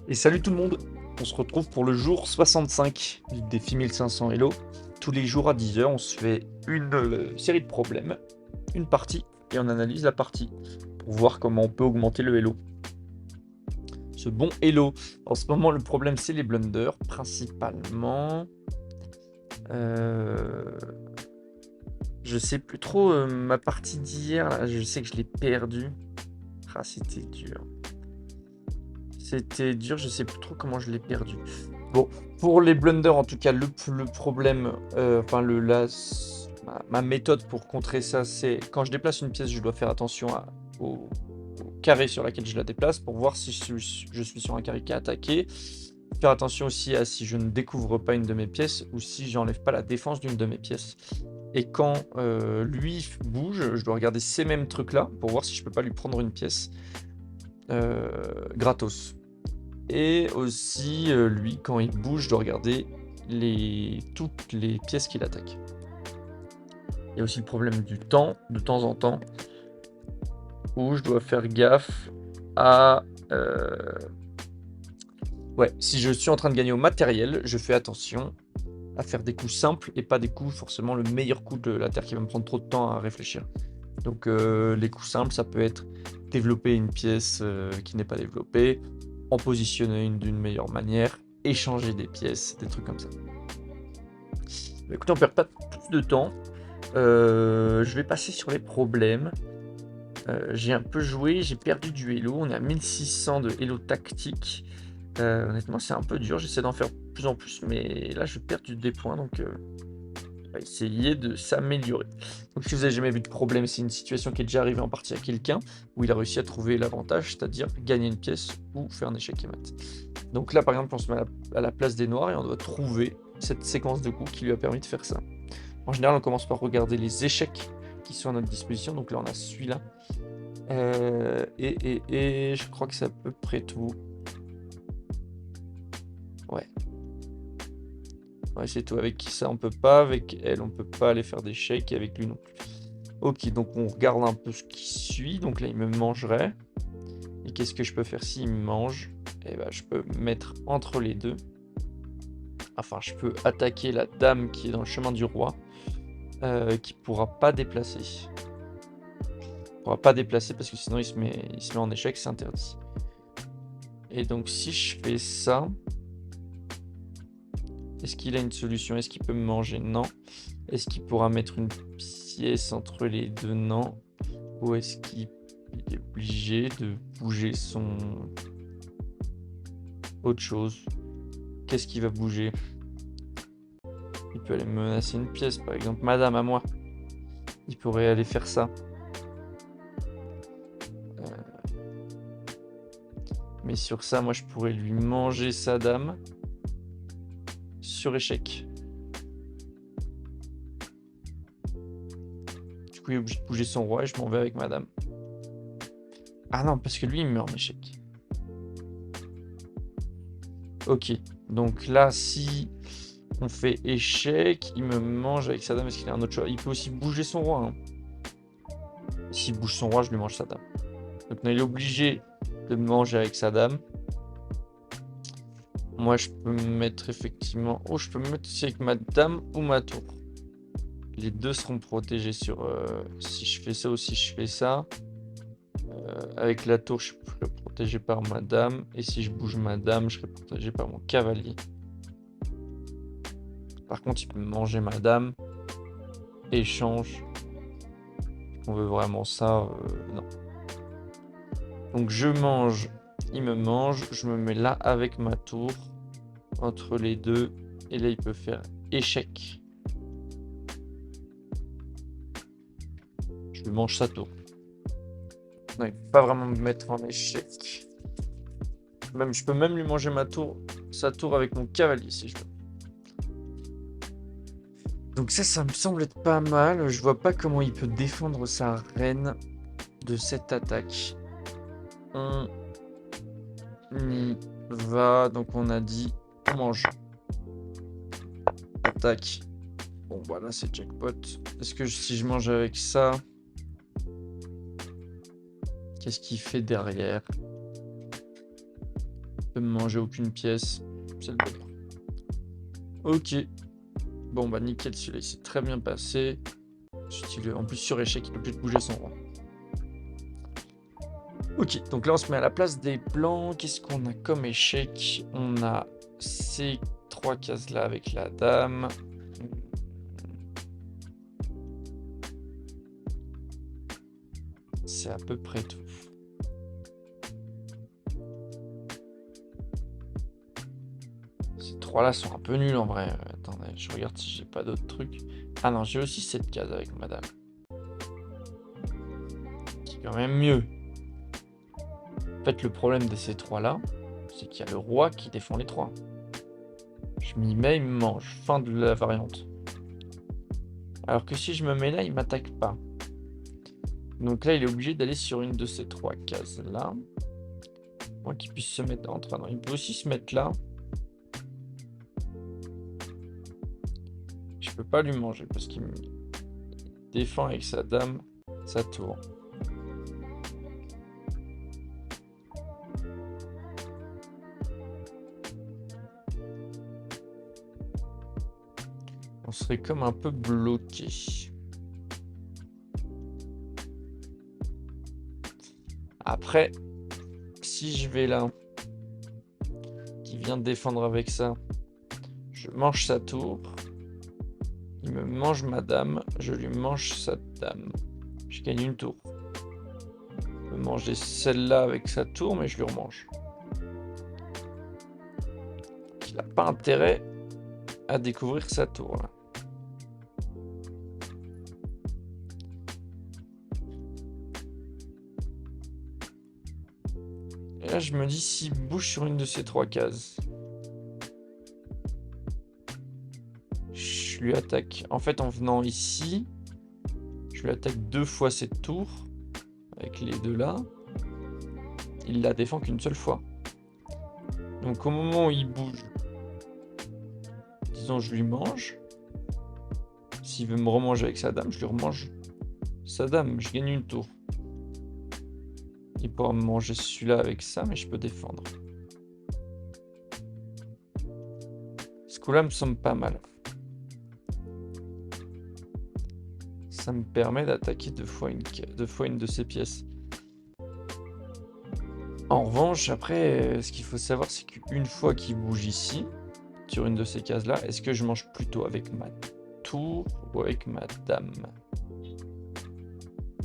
Et salut tout le monde, on se retrouve pour le jour 65 du défi 1500 Hello. Tous les jours à 10 h, on se fait une série de problèmes, une partie, et on analyse la partie pour voir comment on peut augmenter le Hello. Ce bon Hello. En ce moment, le problème, c'est les blunders, principalement. Je sais plus trop ma partie d'hier, là, je sais que je l'ai perdue. Ah, c'était dur. C'était dur, je sais plus trop comment je l'ai perdu. Bon, pour les blunders, en tout cas, le problème, enfin, ma méthode pour contrer ça, c'est quand je déplace une pièce, je dois faire attention au carré sur laquelle je la déplace pour voir si je suis sur un carré qui est attaqué. Faire attention aussi à si je ne découvre pas une de mes pièces ou si j'enlève pas la défense d'une de mes pièces. Et quand lui bouge, je dois regarder ces mêmes trucs-là pour voir si je peux pas lui prendre une pièce gratos. Et aussi, lui, quand il bouge, je dois regarder toutes les pièces qu'il attaque. Il y a aussi le problème du temps, de temps en temps, où je dois faire gaffe à... Ouais, si je suis en train de gagner au matériel, je fais attention à faire des coups simples et pas des coups forcément le meilleur coup de la Terre qui va me prendre trop de temps à réfléchir. Donc les coups simples, ça peut être développer une pièce qui n'est pas développée, en positionner une d'une meilleure manière, échanger des pièces, des trucs comme ça. Mais écoutez, on perd pas plus de temps. Je vais passer sur les problèmes. J'ai un peu joué, j'ai perdu du Hello. On est à 1600 de Hello tactique. Honnêtement, c'est un peu dur. J'essaie d'en faire de plus en plus, mais là, je perds des points. Donc, on va essayer de s'améliorer. Donc, si vous avez jamais vu de problème, c'est une situation qui est déjà arrivée en partie à quelqu'un où il a réussi à trouver l'avantage, c'est-à-dire gagner une pièce ou faire un échec et mat. Donc là, par exemple, on se met à la place des noirs et on doit trouver cette séquence de coups qui lui a permis de faire ça. En général, on commence par regarder les échecs qui sont à notre disposition. Donc là, on a celui-là. Et je crois que c'est à peu près tout. Ouais. Ouais, c'est tout. Avec ça, on peut pas. Avec elle, on peut pas aller faire d'échecs. Et avec lui non plus. Ok, donc on regarde un peu ce qui suit. Donc là, il me mangerait. Et qu'est-ce que je peux faire s'il me mange? Eh ben, je peux me mettre entre les deux. Enfin, je peux attaquer la dame qui est dans le chemin du roi. Qui pourra pas déplacer. Pourra pas déplacer parce que sinon il se met en échec, c'est interdit. Et donc si je fais ça, est-ce qu'il a une solution? Est-ce qu'il peut me manger? Non. Est-ce qu'il pourra mettre une pièce entre les deux? Non. Ou est-ce qu'il est obligé de bouger son autre chose? Qu'est-ce qui va bouger? Il peut aller menacer une pièce, par exemple. Madame, à moi. Il pourrait aller faire ça. Mais sur ça, moi, je pourrais lui manger sa dame. Sur échec. Du coup, il est obligé de bouger son roi et je m'en vais avec madame. Ah non, parce que lui, il meurt en échec. Ok. Donc là, si on fait échec, il me mange avec sa dame. Est-ce qu'il a un autre choix? Il peut aussi bouger son roi. Hein. S'il bouge son roi, je lui mange sa dame. Donc là, il est obligé de me manger avec sa dame. Moi, je peux me mettre effectivement... Oh, je peux me mettre aussi avec ma dame ou ma tour. Les deux seront protégés sur... si je fais ça ou si je fais ça. Avec la tour, je serai protégé par ma dame. Et si je bouge ma dame, je serai protégé par mon cavalier. Par contre, il peut me manger ma dame. Échange. On veut vraiment ça? Non. Donc je mange. Il me mange. Je me mets là avec ma tour. Entre les deux. Et là, il peut faire échec. Je lui mange sa tour. Non, il peut pas vraiment me mettre en échec. Je peux même lui manger sa tour avec mon cavalier si je veux. Donc ça me semble être pas mal. Je vois pas comment il peut défendre sa reine de cette attaque. On y va. Donc on a dit on mange. Attaque. Bon voilà, c'est jackpot. Est-ce que si je mange avec ça, qu'est-ce qu'il fait derrière? peut me manger aucune pièce. C'est le bonheur. Ok. Bon, bah nickel, celui-là, il s'est très bien passé. En plus, sur échec, il peut plus bouger son roi. Ok, donc là, on se met à la place des blancs. Qu'est-ce qu'on a comme échec? On a ces 3 cases-là avec la dame. C'est à peu près tout. Ces 3-là sont un peu nuls en vrai. Attendez, je regarde si j'ai pas d'autres trucs. Ah non, j'ai aussi cette case avec madame. Qui est quand même mieux. En fait, le problème de ces 3-là, c'est qu'il y a le roi qui défend les 3. Je m'y mets, il me mange. Fin de la variante. Alors que si je me mets là, il m'attaque pas. Donc là, il est obligé d'aller sur une de ces 3 cases-là. Moi qu'il puisse se mettre entre... Non, il peut aussi se mettre là. Je peux pas lui manger parce qu'il me défend avec sa dame, sa tour. On serait comme un peu bloqué. Après, si je vais là, qui vient défendre avec ça, je mange sa tour. Il me mange ma dame, je lui mange sa dame. Je gagne une tour. Je peux manger celle-là avec sa tour, mais je lui remange. Il n'a pas intérêt à découvrir sa tour là. Et là, je me dis, s'il bouge sur une de ces 3 cases, je lui attaque. En fait, en venant ici, je lui attaque 2 fois cette tour, avec les 2 là. Il la défend qu'une seule fois. Donc au moment où il bouge, disons je lui mange. S'il veut me remanger avec sa dame, je lui remange sa dame, je gagne une tour. Il pourra me manger celui-là avec ça, mais je peux défendre. Ce coup-là me semble pas mal. Ça me permet d'attaquer 2 fois une de ces pièces. En revanche, après, ce qu'il faut savoir, c'est qu'une fois qu'il bouge ici, sur une de ces cases-là, est-ce que je mange plutôt avec ma tour ou avec ma dame?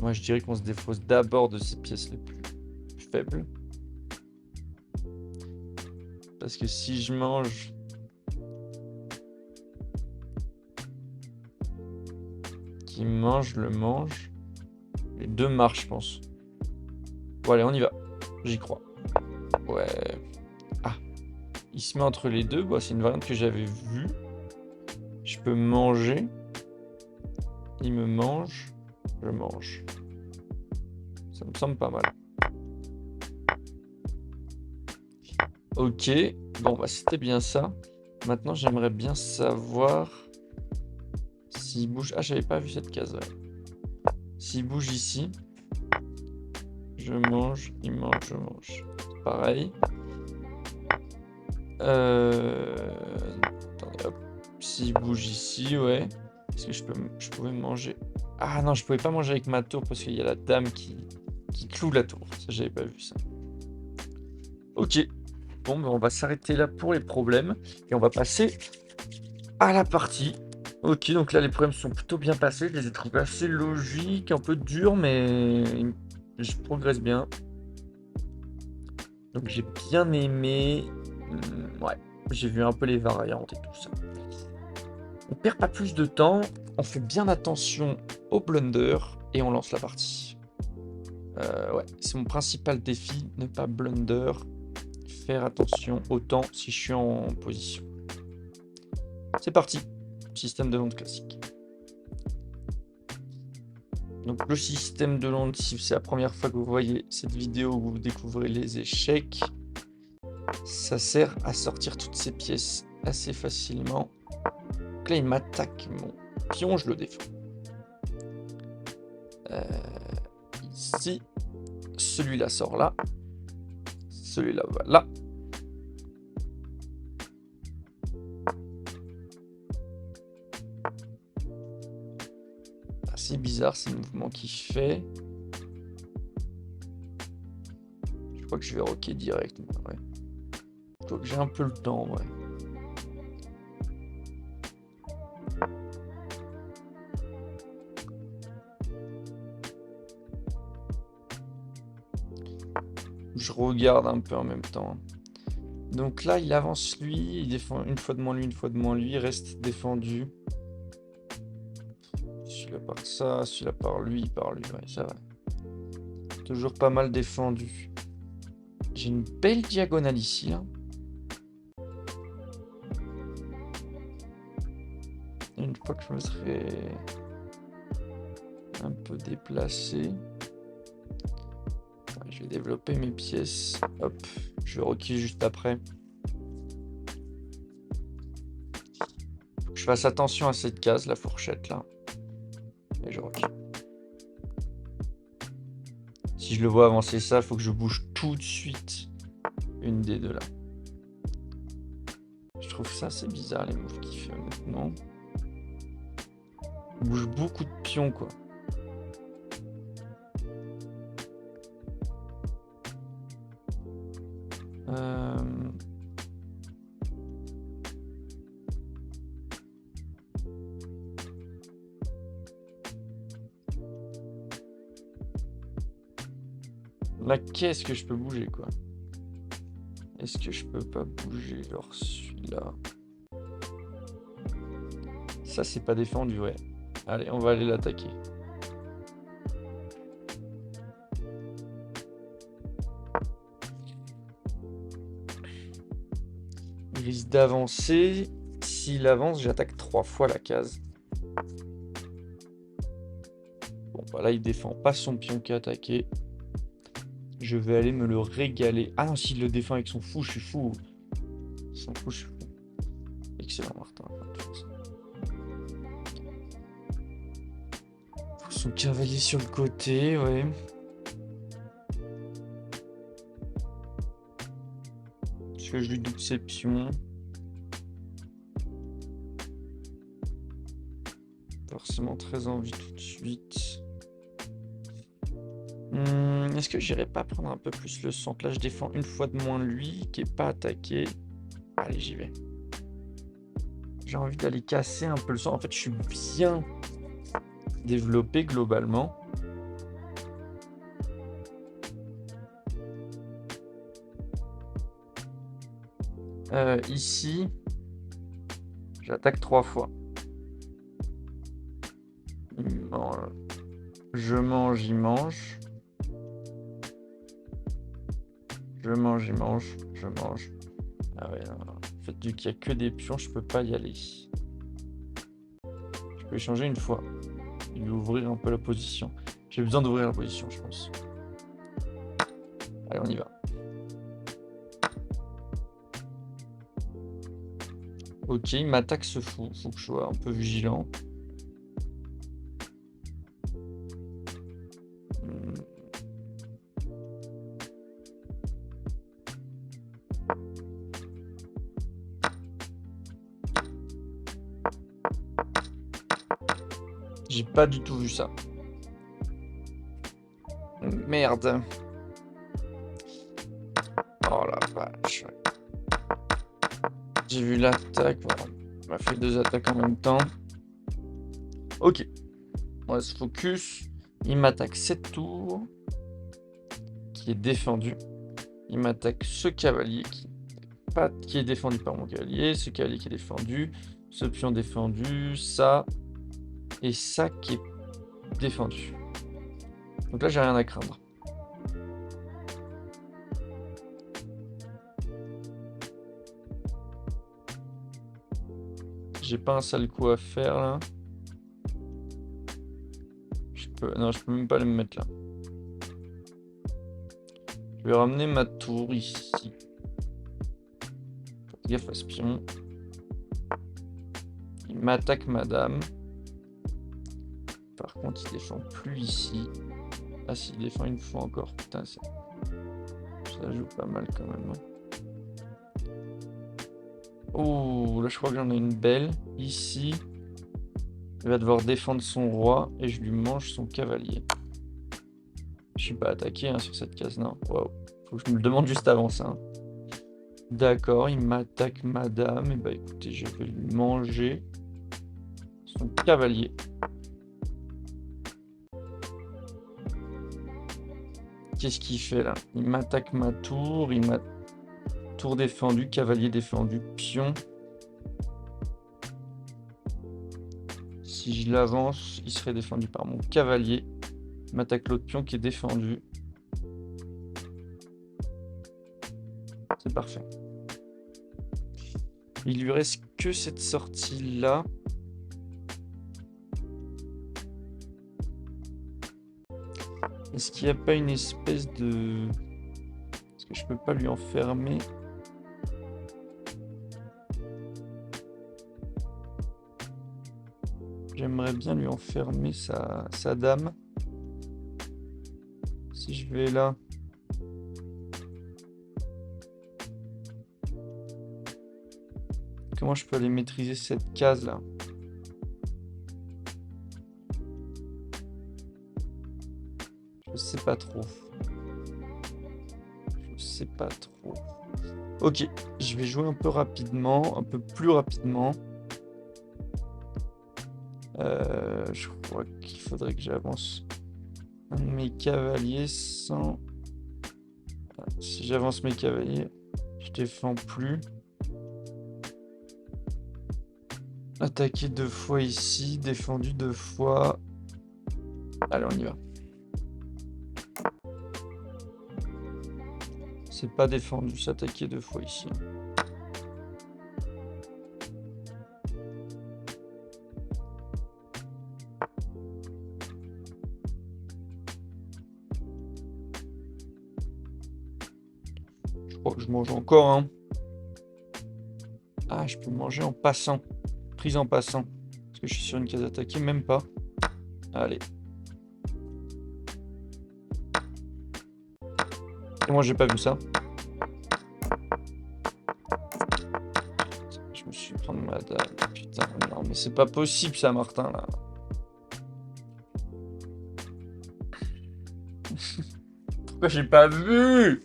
Moi, je dirais qu'on se défausse d'abord de ces pièces les plus faibles. Parce que si je mange... Qui mange, le mange. Les 2 marchent, je pense. Bon, allez, on y va. J'y crois. Ouais. Ah. Il se met entre les 2. Bon, c'est une variante que j'avais vue. Je peux manger. Il me mange. Je mange. Ça me semble pas mal. Ok. Bon, bah, c'était bien ça. Maintenant, j'aimerais bien savoir s'il bouge. Ah, j'avais pas vu cette case. Ouais. S'il bouge ici, je mange, il mange, je mange. Pareil. Attendez, hop. S'il bouge ici, ouais. Est-ce que je pouvais manger? Ah non, je pouvais pas manger avec ma tour parce qu'il y a la dame qui cloue la tour. Ça, j'avais pas vu ça. Ok. Bon, ben on va s'arrêter là pour les problèmes. Et on va passer à la partie. Ok, donc là, les problèmes sont plutôt bien passés. Je les ai trouvés assez logiques, un peu durs, mais je progresse bien. Donc j'ai bien aimé. Ouais, j'ai vu un peu les variantes et tout ça. On perd pas plus de temps, on fait bien attention au blunder et on lance la partie. Ouais, c'est mon principal défi, ne pas blunder, faire attention au temps si je suis en position. C'est parti, système de Londres classique. Donc le système de Londres, si c'est la première fois que vous voyez cette vidéo où vous découvrez les échecs, ça sert à sortir toutes ces pièces assez facilement. Donc là, il m'attaque mon pion, je le défends. Ici, celui-là sort là. Celui-là va là. C'est bizarre ces mouvements qu'il fait. Je crois que je vais rocker direct. Ouais. Je crois que j'ai un peu le temps, ouais. Je regarde un peu en même temps. Donc là, il avance lui, il défend une fois de moins lui, une fois de moins lui, il reste défendu. Celui-là par ça, celui-là par lui, ouais, ça va. Toujours pas mal défendu. J'ai une belle diagonale ici, là. Une fois que je me serai un peu déplacé, je vais développer mes pièces. Hop, je vais rocker juste après. Faut que je fasse attention à cette case, la fourchette là. Et je rock. Si je le vois avancer ça, il faut que je bouge tout de suite une des deux là. Je trouve ça c'est bizarre les moves qu'il fait maintenant. Il bouge beaucoup de pions quoi. Là, qu'est-ce que je peux bouger, quoi? Est-ce que je peux pas bouger genre celui-là? Ça, c'est pas défendu, ouais. Allez, on va aller l'attaquer. Il risque d'avancer. S'il avance, j'attaque 3 fois la case. Bon, bah là, il défend pas son pion qui a attaqué. Je vais aller me le régaler. Ah non, s'il le défend avec son fou, je suis fou. Son fou, je suis fou. Excellent, Martin. Son cavalier sur le côté, ouais. Est-ce que je lui doute ses pions? Forcément très envie tout de suite. Est-ce que j'irais pas prendre un peu plus le centre? Là, je défends une fois de moins lui, qui est pas attaqué. Allez, j'y vais. J'ai envie d'aller casser un peu le centre. En fait, je suis bien développé globalement. Ici, j'attaque 3 fois. Je mange, il mange. Je mange, il mange. Je mange. Ah ouais, non. En fait, vu qu'il n'y a que des pions, je peux pas y aller. Je peux échanger une fois. Et ouvrir un peu la position. J'ai besoin d'ouvrir la position, je pense. Allez, on y va. Ok, il m'attaque ce fou. Faut que je sois un peu vigilant. J'ai pas du tout vu ça. Merde. Oh la vache. J'ai vu l'attaque. Voilà. On m'a fait 2 attaques en même temps. Ok. On va se focus. Il m'attaque 7 tours. Qui est défendu. Il m'attaque ce cavalier qui est défendu par mon cavalier. Ce cavalier qui est défendu. Ce pion défendu. Ça. Et ça qui est défendu. Donc là, j'ai rien à craindre. J'ai pas un sale coup à faire là. Non, je peux même pas le mettre là. Je vais ramener ma tour ici. Faites gaffe à ce pion. Il m'attaque madame. Par contre, il défend plus ici. Ah, s'il défend une fois encore. Putain, ça joue pas mal quand même. Oh, là, je crois que j'en ai une belle. Ici. Il va devoir défendre son roi et je lui mange son cavalier. Je suis pas attaqué hein, sur cette case, non. Waouh. Faut que je me le demande juste avant ça. Hein. D'accord, il m'attaque madame. Et bah écoutez, je vais lui manger son cavalier. Qu'est-ce qu'il fait là? Il m'attaque ma tour, il m'a tour défendu, cavalier défendu, pion. Si je l'avance, il serait défendu par mon cavalier. Il m'attaque l'autre pion qui est défendu. C'est parfait. Il lui reste que cette sortie-là. Est-ce qu'il n'y a pas une espèce de... Est-ce que je peux pas lui enfermer? J'aimerais bien lui enfermer sa dame. Si je vais là... Comment je peux aller maîtriser cette case-là? Je sais pas trop. Je sais pas trop. Ok, je vais jouer un peu rapidement, un peu plus rapidement. Je crois qu'il faudrait que j'avance un de mes cavaliers sans... Si j'avance mes cavaliers, je défends plus. Attaqué 2 fois ici, défendu 2 fois. Allez, on y va. C'est pas défendu, s'attaquer 2 fois ici. Je crois que je mange encore, hein. Ah, je peux manger en passant. Prise en passant. Parce que je suis sur une case attaquée, même pas. Allez. Et moi, j'ai pas vu ça. Je me suis pris madame. Putain, non, mais c'est pas possible ça, Martin, là. Pourquoi j'ai pas vu?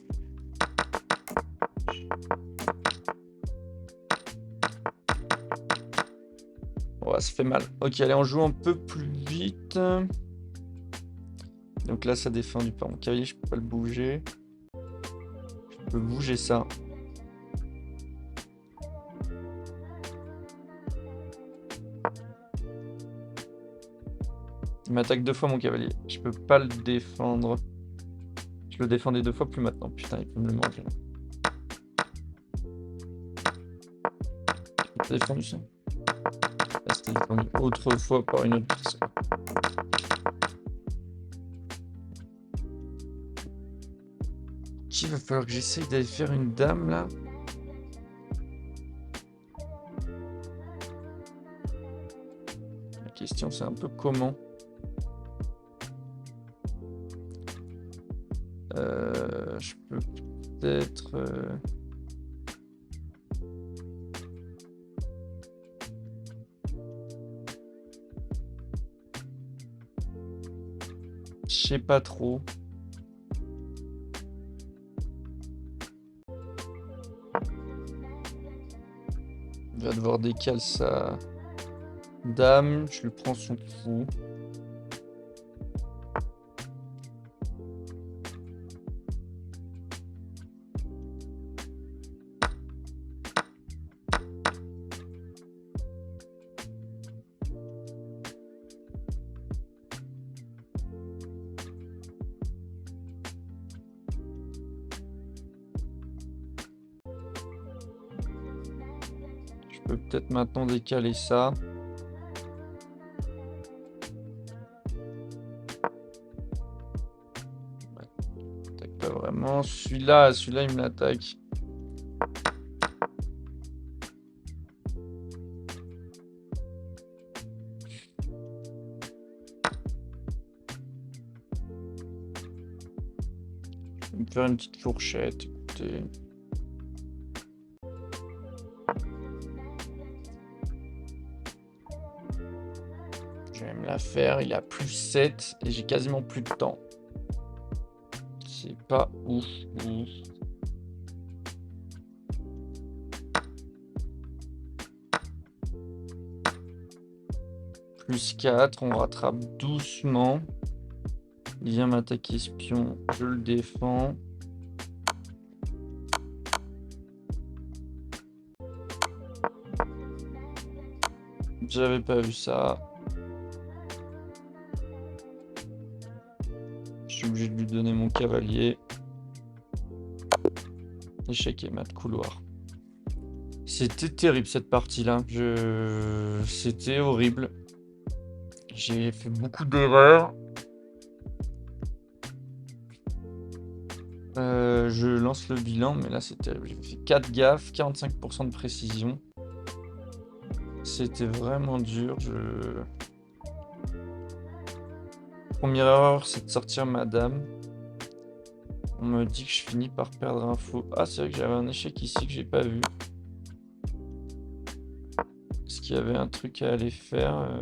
Ouais, ça fait mal. Ok, allez, on joue un peu plus vite. Donc là, ça défend du par mon cavalier, je peux pas le bouger. Je peux bouger ça. Il m'attaque 2 fois mon cavalier. Je peux pas le défendre. Je le défendais 2 fois, plus maintenant. Putain, il peut me le manger. J'ai défendu ça. Là, c'était défendu autrefois par une autre pièce. Il va falloir que j'essaye d'aller faire une dame là. La question c'est un peu comment. Je peux peut-être... Je sais pas trop. Il va devoir décaler sa dame. Je lui prends son coup. Je peux peut-être maintenant décaler ça. Attaque pas vraiment. Celui-là, il me l'attaque. Je vais me faire une petite fourchette, écoutez. Je vais me la faire. Il a plus 7 et j'ai quasiment plus de temps. C'est pas ouf. Plus 4, on rattrape doucement. Il vient m'attaquer espion, je le défends. J'avais pas vu ça. Je suis obligé de lui donner mon cavalier. Échec et mat couloir. C'était terrible cette partie-là. C'était horrible. J'ai fait beaucoup d'erreurs. Je lance le bilan, mais là c'est terrible. J'ai fait 4 gaffes, 45% de précision. C'était vraiment dur. Première erreur, c'est de sortir madame. On me dit que je finis par perdre un faux. Ah, c'est vrai que j'avais un échec ici que j'ai pas vu. Est-ce qu'il y avait un truc à aller faire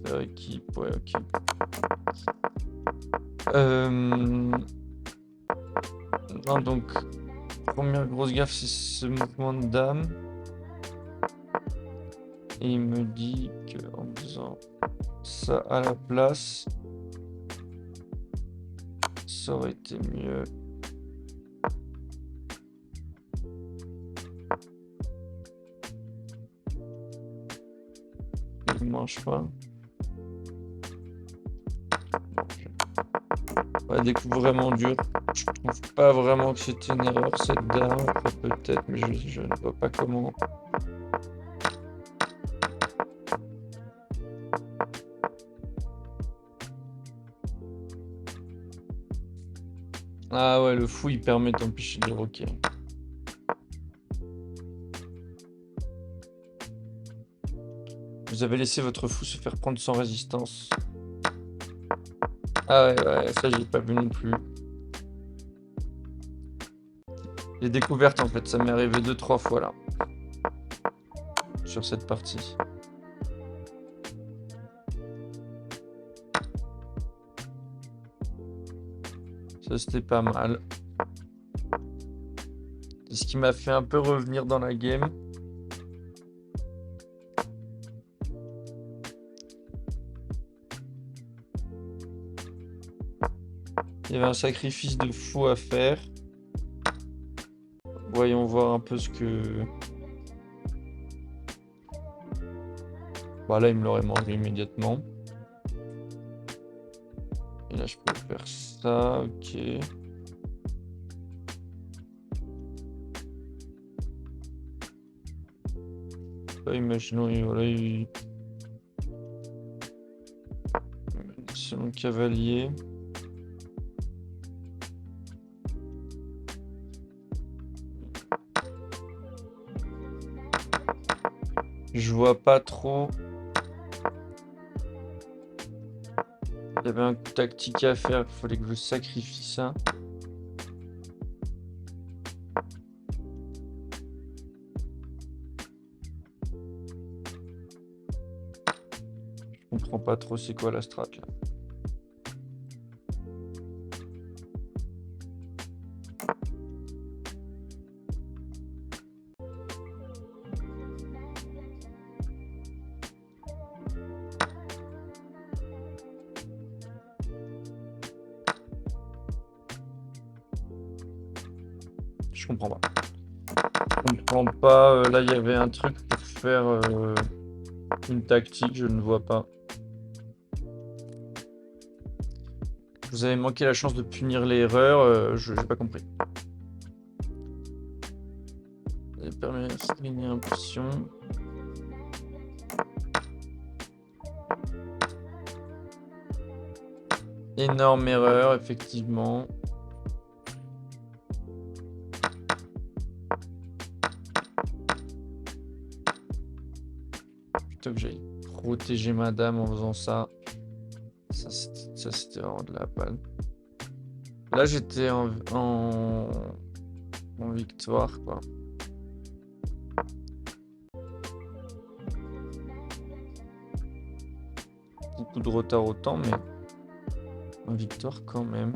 Faire équipe, ouais, ok. Non, donc, première grosse gaffe, c'est ce mouvement de dame. Et il me dit qu'en faisant ça à la place, ça aurait été mieux. Il mange pas. Ouais, des coups vraiment durs. Je trouve pas vraiment que c'était une erreur cette dame. Enfin, peut-être, mais je ne vois pas comment. Ah ouais, le fou il permet d'empêcher de roquer. Vous avez laissé votre fou se faire prendre sans résistance. Ah ouais, ça j'ai pas vu non plus. Les découvertes en fait, ça m'est arrivé 2-3 fois là. Sur cette partie. Ça c'était pas mal. C'est ce qui m'a fait un peu revenir dans la game. Il y avait un sacrifice de fou à faire. Voyons voir un peu ce que... Bah là, il me l'aurait mangé immédiatement. Et là, je peux faire ça, ok. Bah, imaginons, voilà, c'est mon cavalier. Je vois pas trop. Il y avait un tactique à faire, il fallait que je sacrifie ça. Je comprends pas trop c'est quoi la strat là. Je comprends pas. Je comprends pas. Là, il y avait un truc pour faire une tactique, je ne vois pas. Vous avez manqué la chance de punir l'erreur, je n'ai pas compris. Ça permet de souligner impulsion. Énorme erreur, effectivement. Plutôt que j'aille protéger madame en faisant ça. Ça c'était vraiment de la balle. Là, j'étais en victoire, quoi. beaucoup de retard autant, mais une victoire quand même.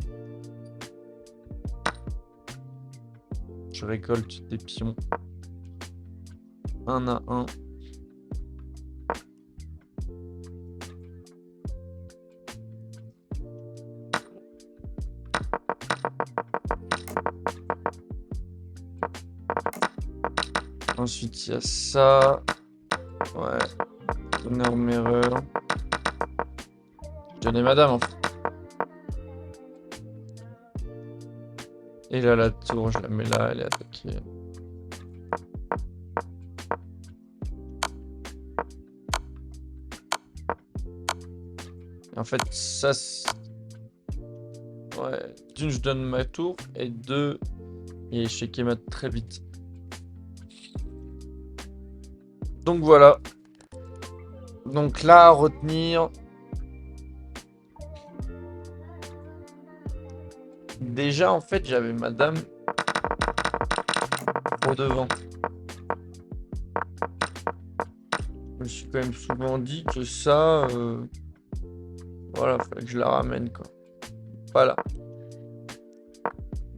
Je récolte des pions. 1 à 1. Ensuite, il y a ça. Ouais. Honneur, erreur. Je donnais madame en fait. Et là, la tour, je la mets là, elle est attaquée. En fait, ça... Ouais. D'une, je donne ma tour. Et deux, il est chez Kemat très vite. Donc voilà. Donc là, à retenir... Déjà, en fait, j'avais madame au devant. Je me suis quand même souvent dit que ça... Voilà, fallait que je la ramène, quoi. Voilà.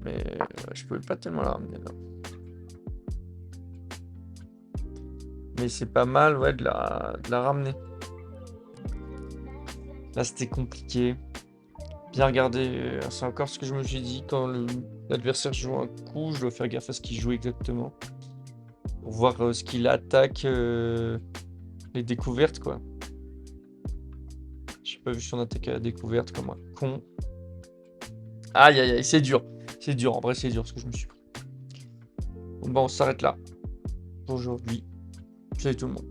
Mais je pouvais pas tellement la ramener, là. Mais c'est pas mal, ouais, de la ramener. Là, c'était compliqué. Bien regarder, c'est encore ce que je me suis dit, quand l'adversaire joue un coup, je dois faire gaffe à ce qu'il joue exactement. Pour voir ce qu'il attaque, les découvertes, quoi. J'ai pas vu son attaque à la découverte comme un con. Aïe, aïe, aïe, c'est dur. C'est dur, en vrai, c'est dur ce que je me suis pris. Bon, bah, on s'arrête là. Pour aujourd'hui. Salut tout le monde.